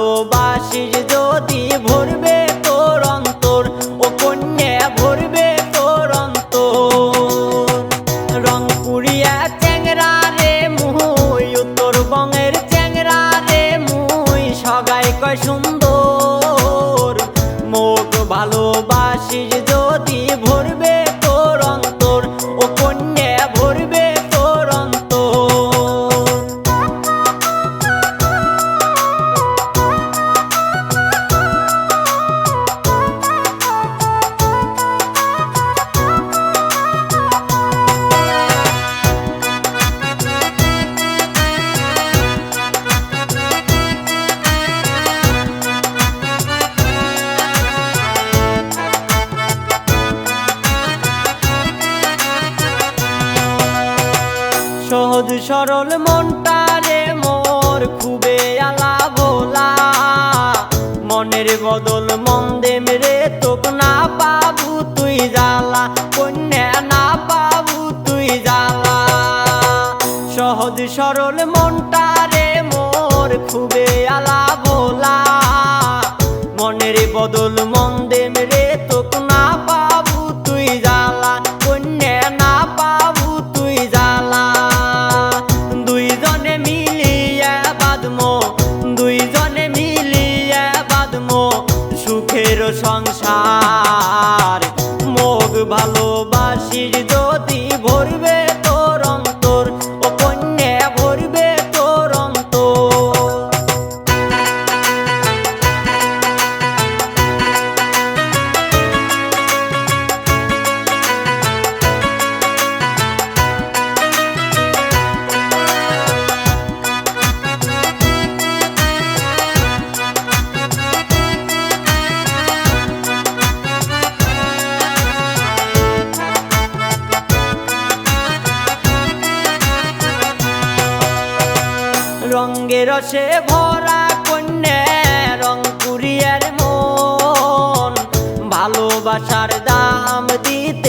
ভালোবাসিস যদি ভরবে তোর অন্তর, ও কন্যা ভরবে তোর অন্তর। রংপুরিয়া চ্যাংরা রে মুই, উত্তরবঙ্গের চ্যাংরা রে মুই, সগাই কয় সুন্দর। মোক ভালোবাসিস যদি ভরবে তোর অন্তর, ও কন্যা ভরবে তোর অন্তর। সহজ সরল মনটা রে মোর খুবে আলা ভোলা, মনের বদল মন দেম রে তোক না পাবু তুই জ্বালা, কন্যা না পাবু তুই জ্বালা। সহজ সরল মনটা রে মোর খুবে আলা ভোলা, মনের বদল মন দেম রে তোক না পাবু তুই জ্বালা, কন্যা না পাবু তুই জ্বালা। দুইজনে মিলিয়া বাঁধমো, দুইজনে মিলিয়া বাঁধমো সুখের সংসার। মোক ভালোবাসিস যদি ভরবে তোর অন্তর, ও কন্যা ভরবে তোর অন্তর। রঙ্গে রসে ভরা কন্যা রংপুরিয়ার মন, ভালোবাসার দাম দিতে